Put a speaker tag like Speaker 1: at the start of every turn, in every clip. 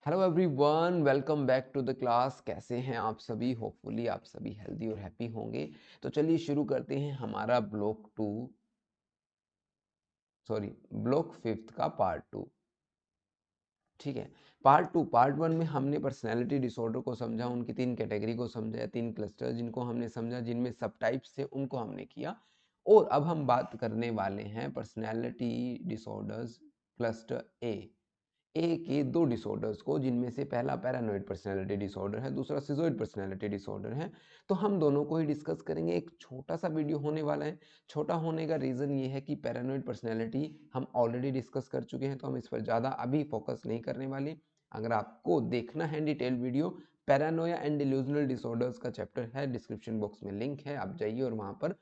Speaker 1: Hello everyone, welcome back to the class. कैसे हैं आप सभी? होपफुली आप सभी हेल्दी और हैप्पी होंगे। तो चलिए शुरू करते हैं हमारा ब्लॉक फिफ्थ का पार्ट 2। ठीक है। पार्ट 1 में हमने पर्सनैलिटी डिसऑर्डर को समझा, उनकी 3 कैटेगरी को समझा, 3 क्लस्टर जिनको हमने समझा, जिनमें सब टाइप्स थे उनको हमने किया। और अब हम बात करने वाले हैं पर्सनैलिटी डिसऑर्डर्स क्लस्टर ए के 2 डिसऑर्डर्स को, जिनमें से पहला पैरानोइड पर्सनैलिटी डिसऑर्डर है, दूसरा सिजोइड पर्सनैलिटी डिसऑर्डर है। तो हम दोनों को ही डिस्कस करेंगे। एक छोटा सा वीडियो होने वाला है। छोटा होने का रीज़न ये है कि पैरानोइड पर्सनैलिटी हम ऑलरेडी डिस्कस कर चुके हैं, तो हम इस पर ज़्यादा अभी फोकस नहीं करने वाले। अगर आपको देखना है detail video, Paranoia and delusional disorders का चैप्टर है, डिस्क्रिप्शन बॉक्स में लिंक है, आप जाइए और वहाँ पर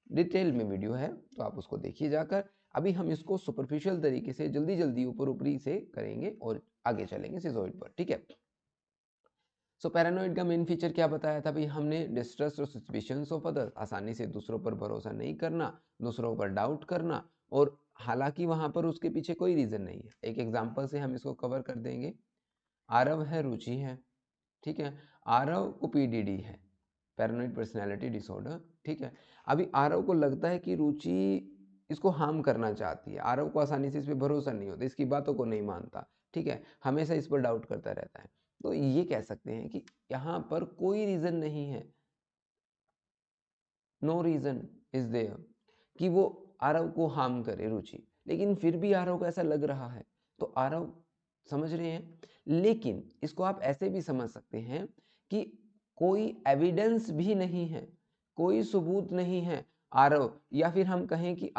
Speaker 1: डिटेल में वीडियो है, तो आप उसको देखिए जाकर। अभी हम इसको सुपरफिशियल तरीके से जल्दी जल्दी ऊपर ऊपरी से करेंगे और आगे चलेंगे सिजोइड पर। ठीक है। सो पैरानोइड का मेन फीचर क्या बताया था भाई हमने? डिस्ट्रस्ट और सस्पिशंस ऑफ अदर्स, आसानी से दूसरों पर भरोसा नहीं करना, दूसरों पर डाउट करना, और हालांकि वहां पर उसके पीछे कोई रीजन नहीं है। एक एग्जांपल से हम इसको कवर कर देंगे। आरव है, रुचि है। ठीक है। आरव को पीडीडी है, पैरानोइड पर्सनैलिटी डिसऑर्डर। ठीक है। अभी आरव को लगता है कि रुचि इसको हार्म करना चाहती है। आरव को आसानी से इस पर भरोसा नहीं होता, इसकी बातों को नहीं मानता। ठीक है। हमेशा इस पर डाउट करता रहता है। तो ये कह सकते हैं कि यहाँ पर कोई रीजन नहीं है, नो रीजन इज देयर कि वो आरव को हार्म करे रुचि, लेकिन फिर भी आरव को ऐसा लग रहा है। तो आरव, समझ रहे हैं? लेकिन इसको आप ऐसे भी समझ सकते हैं कि कोई एविडेंस भी नहीं है, कोई सबूत नहीं है आरव, या फिर हम कहें कि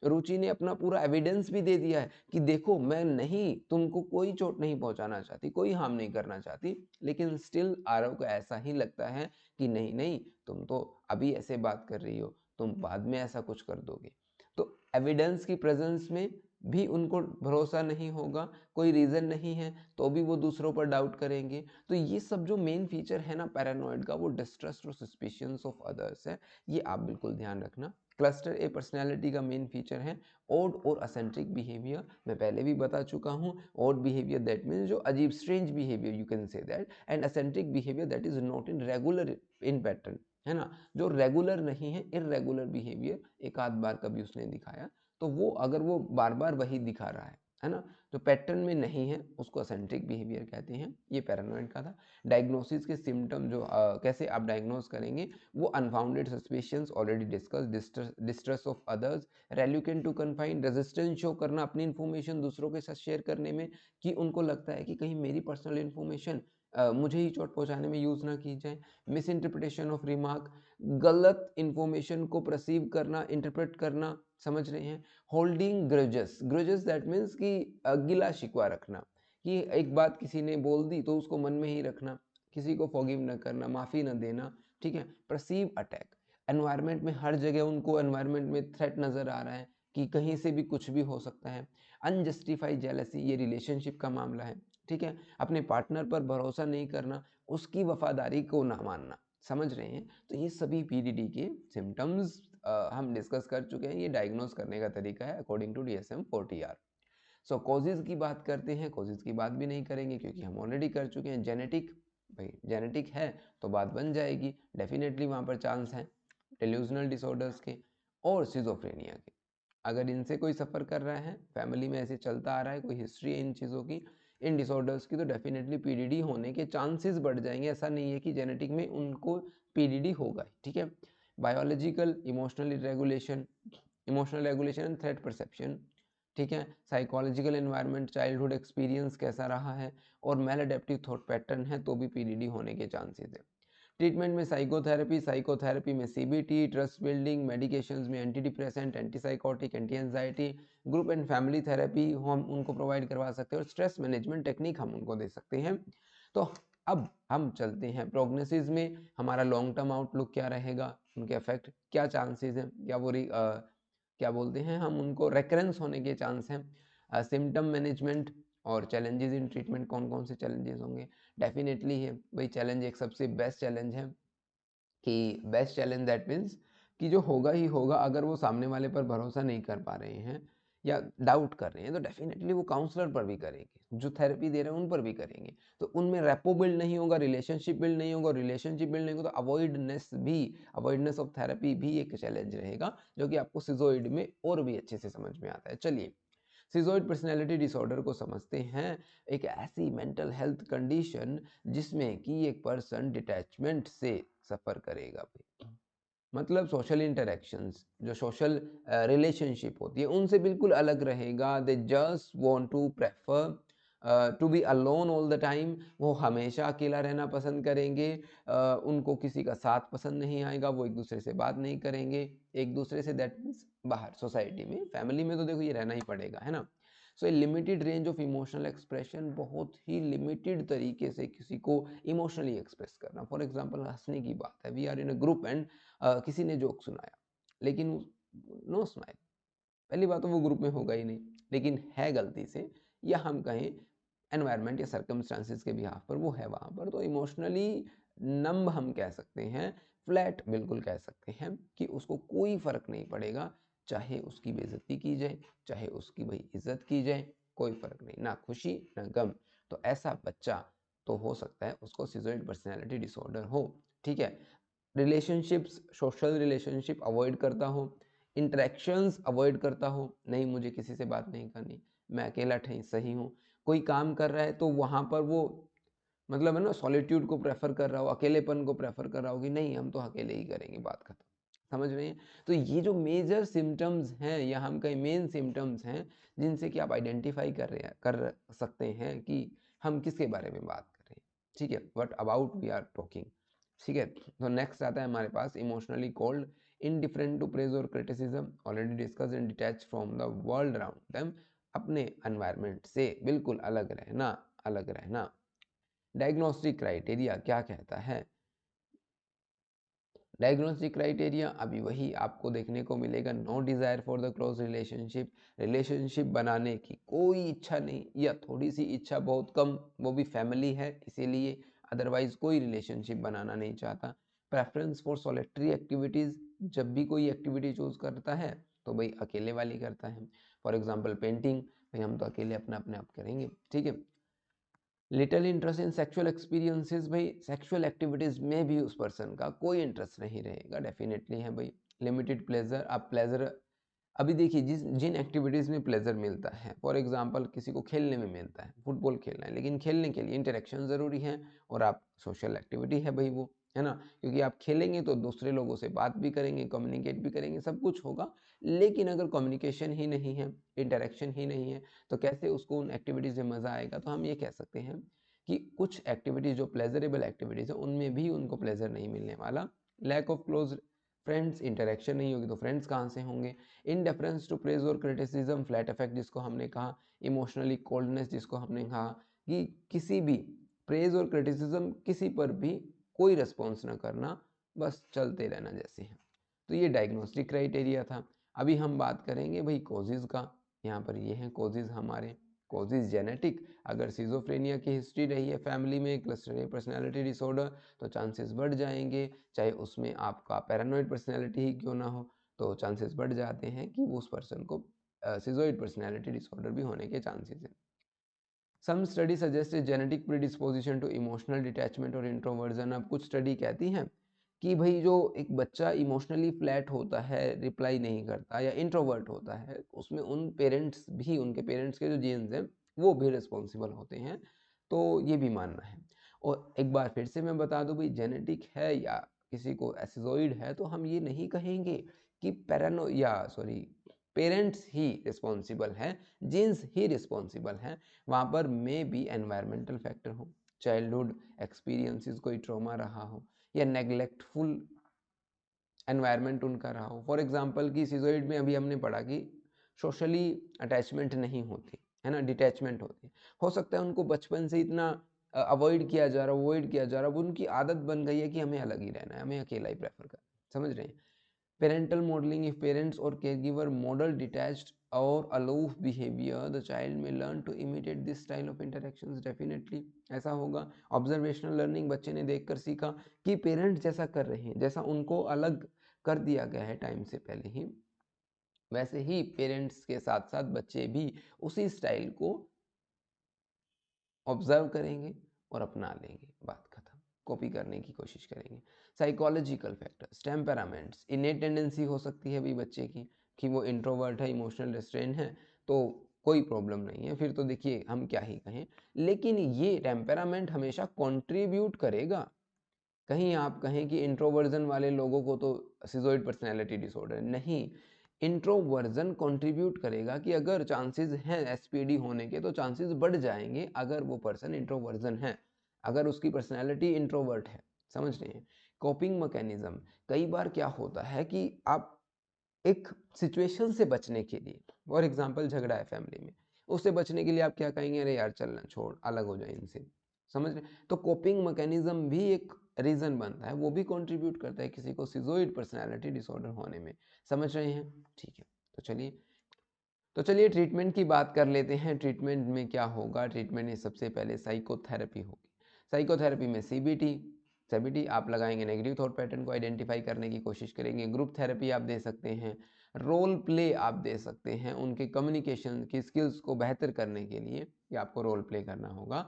Speaker 1: रुचि ने अपना पूरा एविडेंस भी दे दिया है कि देखो मैं नहीं, तुमको कोई चोट नहीं पहुंचाना चाहती, कोई हार्म नहीं करना चाहती, लेकिन स्टिल आरव को ऐसा ही लगता है कि नहीं नहीं, तुम तो अभी ऐसे बात कर रही हो, तुम बाद में ऐसा कुछ कर दोगे। तो एविडेंस की प्रेजेंस में भी उनको भरोसा नहीं होगा, कोई रीजन नहीं है तो भी वो दूसरों पर डाउट करेंगे। तो ये सब जो मेन फीचर है ना पैरानॉइड का, वो डिस्ट्रस्ट और सस्पिशंस ऑफ अदर्स है। ये आप बिल्कुल ध्यान रखना। क्लस्टर ए पर्सनैलिटी का मेन फीचर है ओड और असेंट्रिक बिहेवियर। मैं पहले भी बता चुका हूँ। ओड बिहेवियर दैट मीन्स जो अजीब strange behaviour, you can say that, and eccentric behaviour that is not in regular in pattern, है ना, जो रेगुलर नहीं है, इरेगुलर बिहेवियर, एक आध बार कभी उसने दिखाया, तो वो अगर वो बार बार वही दिखा रहा है ना, जो पैटर्न में नहीं है, उसको असेंट्रिक बिहेवियर कहते हैं। ये पैरानॉइड का था। डायग्नोसिस के सिम्टम जो कैसे आप डायग्नोस करेंगे, वो unfounded suspicions already discuss, distrust of others, reluctant to confine, resistance show करना अपनी इन्फॉर्मेशन दूसरों के साथ शेयर करने में, कि उनको लगता है कि कहीं मेरी पर्सनल इन्फॉर्मेशन मुझे ही चोट पहुंचाने में यूज ना की जाए। मिस इंटरप्रिटेशन ऑफ रिमार्क, गलत इंफॉर्मेशन को परसीव करना, इंटरप्रेट करना, समझ रहे हैं। Holding grudges, grudges that means कि गिला शिकवा रखना, कि एक बात किसी ने बोल दी तो उसको मन में ही रखना, किसी को फॉरगिव न करना, माफी न देना। ठीक है। परसीव अटैक, एनवायरनमेंट में हर जगह उनको एनवायरनमेंट में थ्रेट नजर आ रहा है कि कहीं से भी कुछ भी हो सकता है। अनजस्टिफाइड जेलसी, ये रिलेशनशिप का मामला है। ठीक है। अपने पार्टनर पर भरोसा नहीं करना, उसकी वफादारी को ना मानना, समझ रहे हैं? तो ये सभी पीडीडी के सिम्टम्स हम डिस्कस कर चुके हैं। ये डायग्नोस करने का तरीका है according to DSM-4TR। So causes की बात करते हैं। कॉजेज की बात भी नहीं करेंगे क्योंकि हम ऑलरेडी कर चुके हैं। जेनेटिक, भाई जेनेटिक है तो बात बन जाएगी, डेफिनेटली वहाँ पर चांस है डेल्यूजनल डिसऑर्डर्स के और सिजोफ्रेनिया के। अगर इनसे कोई सफ़र कर रहा है, फैमिली में ऐसे चलता आ रहा है, कोई हिस्ट्री है इन चीज़ों की, इन डिसऑर्डर्स की, तो डेफिनेटली पीडीडी होने के चांसेस बढ़ जाएंगे। ऐसा नहीं है कि जेनेटिक में उनको पीडीडी होगा। ठीक है। Biological, emotional regulation and threat perception. ठीक है। साइकोलॉजिकल एनवायरनमेंट, चाइल्डहुड एक्सपीरियंस कैसा रहा है, और मेल एडेप्टिव थॉट पैटर्न है तो भी पीडीडी होने के चांसेस है। ट्रीटमेंट में साइकोथेरेपी में सीबीटी, ट्रस्ट बिल्डिंग, मेडिकेशंस में anti depressant, anti psychotic, anti anxiety, group and family therapy हम उनको प्रोवाइड करवा सकते हैं, और स्ट्रेस मैनेजमेंट टेक्निक हम उनको दे सकते हैं। तो अब हम चलते हैं प्रोग्नोसिस में, हमारा लॉन्ग टर्म आउटलुक क्या रहेगा, उनके इफेक्ट क्या चांसेस हैं, क्या वो क्या बोलते हैं हम उनको, रेकरेंस होने के चांस हैं। सिम्टम मैनेजमेंट और चैलेंजेस इन ट्रीटमेंट, कौन कौन से चैलेंजेस होंगे? डेफिनेटली है भाई, चैलेंज एक सबसे बेस्ट चैलेंज है, कि बेस्ट चैलेंज दैट मीन्स कि जो होगा ही होगा, अगर वो सामने वाले पर भरोसा नहीं कर पा रहे हैं, या डाउट कर रहे हैं तो डेफिनेटली वो काउंसलर पर भी करेंगे, जो थेरेपी दे रहे हैं उन पर भी करेंगे। तो उनमें रेपो बिल्ड नहीं होगा, रिलेशनशिप बिल्ड नहीं होगा, रिलेशनशिप बिल्ड नहीं होगा तो अवॉइडनेस ऑफ थेरेपी भी एक चैलेंज रहेगा, जो कि आपको सिजोइड में और भी अच्छे से समझ में आता है। चलिए सिजोइड पर्सनैलिटी डिसऑर्डर को समझते हैं। एक ऐसी मेंटल हेल्थ कंडीशन जिसमें कि एक पर्सन डिटैचमेंट से सफ़र करेगा भाई, मतलब सोशल इंटरेक्शंस, जो सोशल रिलेशनशिप होती है उनसे बिल्कुल अलग रहेगा। They just want to prefer to be alone all the time, वो हमेशा अकेला रहना पसंद करेंगे। उनको किसी का साथ पसंद नहीं आएगा, वो एक दूसरे से बात नहीं करेंगे एक दूसरे से, दैट मीन्स बाहर सोसाइटी में, फैमिली में तो देखो ये रहना ही पड़ेगा, है ना। So limited range of emotional expression, बहुत ही लिमिटेड तरीके से किसी को इमोशनली एक्सप्रेस करना। फॉर एग्जाम्पल हंसने की बात है, we are in a group and किसी ने जोक सुनाया लेकिन नो स्माइल, पहली बात तो वो ग्रुप में होगा ही नहीं, लेकिन है गलती से, या हम कहें एनवायरनमेंट या सर्कमस्टांसिस के बिहाफ पर वो है वहाँ पर, तो इमोशनली नंब हम कह सकते हैं, फ्लैट बिल्कुल कह सकते हैं कि उसको कोई फ़र्क नहीं पड़ेगा, चाहे उसकी बेइज्जती की जाए, चाहे उसकी भाई इज्जत की जाए, कोई फ़र्क नहीं, ना खुशी ना गम। तो ऐसा बच्चा तो हो सकता है उसको सिजोइड पर्सनैलिटी डिसऑर्डर हो। ठीक है, रिलेशनशिप्स, सोशल रिलेशनशिप अवॉइड करता हो, इंटरेक्शंस अवॉइड करता हो, नहीं मुझे किसी से बात नहीं करनी, मैं अकेला सही हूँ। कोई काम कर रहा है तो वहाँ पर वो मतलब है ना सॉलिट्यूड को प्रेफर कर रहा हो, अकेलेपन को प्रेफर कर रहा हो कि नहीं हम तो अकेले ही करेंगे, बात खत्म। समझ रहे हैं? तो ये जो मेजर सिम्टम्स हैं या हम कहीं मेन सिम्टम्स हैं जिनसे कि आप आइडेंटिफाई कर सकते हैं कि हम किसके बारे में बात कर रहे हैं। ठीक है, what about we are talking. ठीक है, तो नेक्स्ट आता है हमारे पास emotionally cold, indifferent to praise और criticism, already discuss and detach from the world around them, अपने एनवायरनमेंट से बिल्कुल अलग रहना। डायग्नोस्टिक क्राइटेरिया क्या कहता है? डायग्नोस्टिक क्राइटेरिया अभी वही आपको देखने को मिलेगा, no desire for the close relationship, relationship बनाने की कोई इच्छा नहीं या थोड़ी सी इच्छा बहुत कम, वो भी फैमिली है इसीलिए, अदरवाइज कोई रिलेशनशिप बनाना नहीं चाहता। प्रेफरेंस फॉर सॉलिटरी एक्टिविटीज़, जब भी कोई एक्टिविटी चूज करता है तो भाई अकेले वाली करता है। फॉर एग्जाम्पल पेंटिंग, भाई हम तो अकेले अपने आप करेंगे। ठीक है, little interest in sexual experiences, भाई सेक्सुअल एक्टिविटीज में भी उस पर्सन का कोई इंटरेस्ट नहीं रहेगा, डेफिनेटली है भाई। लिमिटेड प्लेजर, आप प्लेजर अभी देखिए जिन एक्टिविटीज़ में प्लेजर मिलता है, फॉर एग्जांपल किसी को खेलने में मिलता है, फुटबॉल खेलना है, लेकिन खेलने के लिए इंटरेक्शन ज़रूरी है और आप सोशल एक्टिविटी है भाई वो, है ना, क्योंकि आप खेलेंगे तो दूसरे लोगों से बात भी करेंगे, कम्युनिकेट भी करेंगे, सब कुछ होगा। लेकिन अगर कम्युनिकेशन ही नहीं है, इंटरेक्शन ही नहीं है, तो कैसे उसको उन एक्टिविटीज़ में मज़ा आएगा। तो हम ये कह सकते हैं कि कुछ एक्टिविटीज़ जो प्लेजरेबल एक्टिविटीज़ है उनमें भी उनको प्लेजर नहीं मिलने वाला। Lack of close friends, interaction नहीं होगी तो फ्रेंड्स कहाँ से होंगे। इनडेफरेंस टू प्रेज और क्रिटिसिज्म, फ्लैट इफेक्ट जिसको हमने कहा, इमोशनली कोल्डनेस जिसको हमने कहा कि किसी भी प्रेज और क्रिटिसिज्म किसी पर भी कोई रिस्पॉन्स ना करना, बस चलते रहना जैसे है। तो ये डायग्नोस्टिक क्राइटेरिया था। अभी हम बात करेंगे भाई कोजेज़ का। यहाँ पर ये हैं कोजेज़ हमारे। कोजेज़ जेनेटिक, अगर सिजोफ्रेनिया की हिस्ट्री रही है फैमिली में, क्लस्टर ए पर्सनैलिटी डिसऑर्डर, तो चांसेस बढ़ जाएंगे, चाहे उसमें आपका पैरानोइड पर्सनैलिटी ही क्यों ना हो, तो चांसेस बढ़ जाते हैं कि उस पर्सन को सिजोइड पर्सनैलिटी डिसऑर्डर भी होने के चांसेस हैं। Some study suggest genetic predisposition to emotional detachment और इंट्रोवर्जन। अब कुछ स्टडी कहती हैं कि भाई जो एक बच्चा इमोशनली फ्लैट होता है, रिप्लाई नहीं करता या इंट्रोवर्ट होता है, उसमें उन पेरेंट्स भी, उनके पेरेंट्स के जो जीन्स हैं वो भी रिस्पॉन्सिबल होते हैं। तो ये भी मानना है। और एक बार फिर से मैं बता दूं भाई, जेनेटिक है या किसी को एसिजोइड है तो हम ये नहीं कहेंगे कि पैरानो या सॉरी पेरेंट्स ही रिस्पॉन्सिबल हैं, जीन्स ही रिस्पॉन्सिबल हैं। वहाँ पर मे बी एनवायरमेंटल फैक्टर हो, चाइल्डहुड एक्सपीरियंसेस, कोई ट्रॉमा रहा हो या नेग्लेक्टफुल एनवायरनमेंट उनका रहा हो। फॉर एग्जांपल कि सिजोइड में अभी हमने पढ़ा कि सोशली अटैचमेंट नहीं होती है ना, डिटैचमेंट होती है। हो सकता है उनको बचपन से इतना अवॉइड किया जा रहा, अवॉइड किया जा रहा, वो उनकी आदत बन गई है कि हमें अलग ही रहना है, हमें अकेला ही प्रेफर करना है। समझ रहे हैं? पेरेंटल मॉडलिंग, इफ पेरेंट्स और caregiver model detached और aloof behavior, the child may learn to imitate this style of interactions. definitely ऐसा होगा। ऑब्जर्वेशनल लर्निंग, बच्चे ने देखकर सीखा कि पेरेंट्स जैसा कर रहे हैं, जैसा उनको अलग कर दिया गया है टाइम से पहले ही, वैसे ही पेरेंट्स के साथ साथ बच्चे भी उसी स्टाइल को ऑब्जर्व करेंगे और अपना लेंगे, बात खत्म, कॉपी करने की कोशिश करेंगे। साइकोलॉजिकल फैक्टर्स, टेम्परामेंट्स, इनेट टेंडेंसी हो सकती है भाई बच्चे की कि वो इंट्रोवर्ट है, इमोशनल रिस्ट्रेन है, तो कोई प्रॉब्लम नहीं है, फिर तो देखिए हम क्या ही कहें। लेकिन ये टेम्परामेंट हमेशा कंट्रीब्यूट करेगा। कहीं आप कहें कि इंट्रोवर्जन वाले लोगों को तो सिजोइड पर्सनैलिटी डिसऑर्डर, नहीं, इंट्रोवर्जन कंट्रीब्यूट करेगा कि अगर चांसेस हैं एसपीडी होने के तो चांसेस बढ़ जाएंगे अगर वो पर्सन इंट्रोवर्जन है, अगर उसकी पर्सनैलिटी इंट्रोवर्ट है। समझ रहे हैं? कोपिंग मैकेनिज्म, कई बार क्या होता है कि आप एक सिचुएशन से बचने के लिए, फॉर एग्जाम्पल झगड़ा है फैमिली में, उससे बचने के लिए आप क्या कहेंगे, अरे यार चलना छोड़, अलग हो जाए इनसे। समझ रहे? तो कोपिंग मैकेनिज्म भी एक रीजन बनता है, वो भी कंट्रीब्यूट करता है किसी को सिजोइड पर्सनालिटी डिसऑर्डर होने में। समझ रहे हैं? ठीक है, तो चलिए ट्रीटमेंट की बात कर लेते हैं। ट्रीटमेंट में क्या होगा? ट्रीटमेंट में सबसे पहले साइकोथेरेपी होगी। साइकोथेरेपी में सीबीटी आप लगाएंगे, नेगेटिव थॉट पैटर्न को आइडेंटिफाई करने की कोशिश करेंगे। ग्रुप थेरेपी आप दे सकते हैं, रोल प्ले आप दे सकते हैं, उनके कम्युनिकेशन की स्किल्स को बेहतर करने के लिए कि आपको रोल प्ले करना होगा।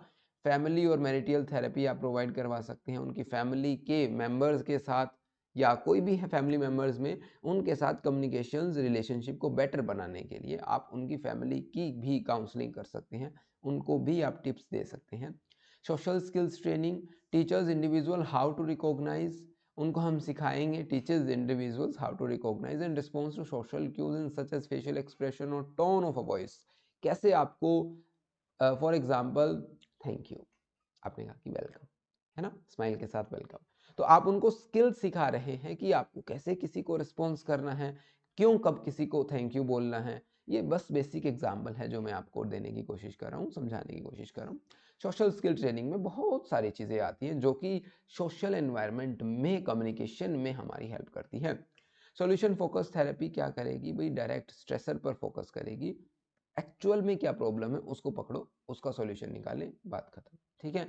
Speaker 1: फैमिली और मैरिटल थेरेपी आप प्रोवाइड करवा सकते हैं, उनकी फैमिली के मेंबर्स के साथ या कोई भी है फैमिली मेंबर्स में, उनके साथ कम्युनिकेशंस रिलेशनशिप को बेटर बनाने के लिए आप उनकी फैमिली की भी काउंसलिंग कर सकते हैं, उनको भी आप टिप्स दे सकते हैं। Social skills training, teachers individual how to recognise, उनको हम सिखाएंगे, teachers individuals how to recognise and response to social cues in such as facial expression और टोन ऑफ अ वॉइस। कैसे आपको फॉर एग्जाम्पल थैंक यू, आपने कहा कि welcome, है ना, स्माइल के साथ वेलकम, तो आप उनको स्किल सिखा रहे हैं कि आपको कैसे किसी को रिस्पॉन्स करना है, क्यों कब किसी को थैंक यू बोलना है। ये बस बेसिक एग्जाम्पल है जो मैं आपको देने की कोशिश कर रहा हूँ, समझाने की कोशिश कर रहा हूँ। सोशल स्किल ट्रेनिंग में बहुत सारी चीज़ें आती हैं जो कि सोशल एनवायरनमेंट में कम्युनिकेशन में हमारी हेल्प करती है। सॉल्यूशन फोकस थेरेपी क्या करेगी भाई? डायरेक्ट स्ट्रेसर पर फोकस करेगी, एक्चुअल में क्या प्रॉब्लम है उसको पकड़ो, उसका सॉल्यूशन निकालें, बात खत्म। ठीक है।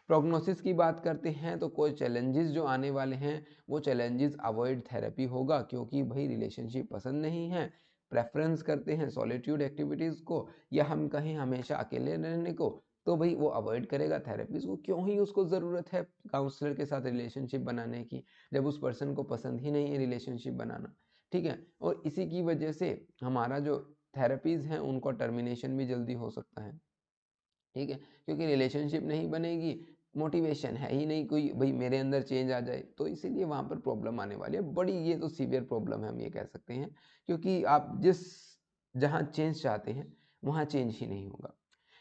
Speaker 1: प्रोग्नोसिस की बात करते हैं तो कोई चैलेंजेस जो आने वाले हैं वो चैलेंजेस अवॉइड थेरेपी होगा, क्योंकि भाई रिलेशनशिप पसंद नहीं है, प्रेफरेंस करते हैं सॉलिट्यूड एक्टिविटीज़ को, या हम कहें हमेशा अकेले रहने को, तो भाई वो अवॉइड करेगा थेरेपीज को। क्यों ही उसको ज़रूरत है काउंसलर के साथ रिलेशनशिप बनाने की, जब उस पर्सन को पसंद ही नहीं है रिलेशनशिप बनाना। ठीक है। और इसी की वजह से हमारा जो थेरेपीज़ हैं उनका टर्मिनेशन भी जल्दी हो सकता है। ठीक है, क्योंकि रिलेशनशिप नहीं बनेगी, मोटिवेशन है ही नहीं कोई भाई मेरे अंदर चेंज आ जाए, तो इसीलिए वहाँ पर प्रॉब्लम आने वाली है बड़ी। ये तो सीवियर प्रॉब्लम है, हम ये कह सकते हैं, क्योंकि आप जहाँ चेंज चाहते हैं वहाँ चेंज ही नहीं होगा।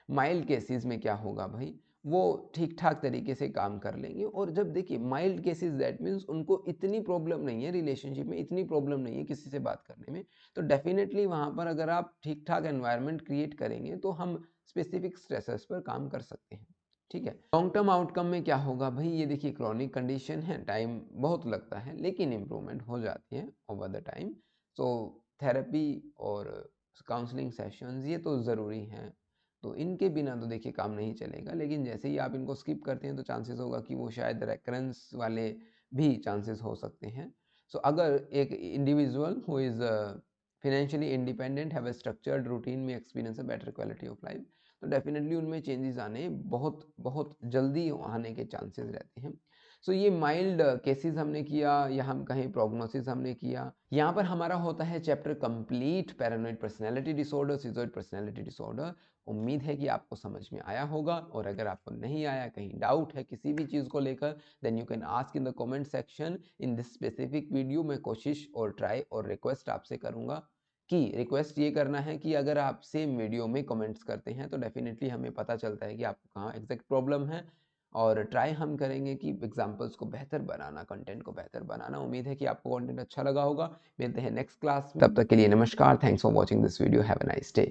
Speaker 1: माइल्ड केसेस में क्या होगा भाई? वो ठीक ठाक तरीके से काम कर लेंगे। और जब देखिए माइल्ड केसेस दैट मीन्स उनको इतनी प्रॉब्लम नहीं है रिलेशनशिप में, इतनी प्रॉब्लम नहीं है किसी से बात करने में, तो डेफिनेटली वहाँ पर अगर आप ठीक ठाक एनवायरनमेंट क्रिएट करेंगे तो हम स्पेसिफिक स्ट्रेसेस पर काम कर सकते हैं। ठीक है। लॉन्ग टर्म आउटकम में क्या होगा भाई? ये देखिए क्रॉनिक कंडीशन है, टाइम बहुत लगता है लेकिन इम्प्रूवमेंट हो जाती है over the time. So therapy और काउंसलिंग सेशंस ये तो ज़रूरी हैं, तो इनके बिना तो देखिए काम नहीं चलेगा। लेकिन जैसे ही आप इनको स्किप करते हैं तो चांसेस होगा कि वो शायद रेकरेंस वाले भी चांसेस हो सकते हैं। सो अगर एक individual who is financially independent have a structured routine में experience a better quality of life, तो डेफिनेटली उनमें चेंजेस आने बहुत बहुत जल्दी आने के चांसेस रहते हैं। सो ये माइल्ड केसेस हमने किया या हम कहें प्रोग्नोसिस हमने किया। यहाँ पर हमारा होता है chapter complete, paranoid personality disorder, schizoid personality disorder. उम्मीद है कि आपको समझ में आया होगा, और अगर आपको नहीं आया, कहीं डाउट है किसी भी चीज़ को लेकर, then you can ask in the comment section in this specific video. मैं कोशिश और ट्राई और रिक्वेस्ट आपसे करूँगा कि रिक्वेस्ट ये करना है कि अगर आप सेम वीडियो में कमेंट्स करते हैं तो डेफिनेटली हमें पता चलता है कि आपको कहाँ एग्जैक्ट प्रॉब्लम है, और ट्राई हम करेंगे कि एग्जाम्पल्स को बेहतर बनाना, कंटेंट को बेहतर बनाना। उम्मीद है कि आपको कंटेंट अच्छा लगा होगा। मिलते हैं नेक्स्ट क्लास में, तब तक के लिए नमस्कार। Thanks for watching this video. Have a nice day.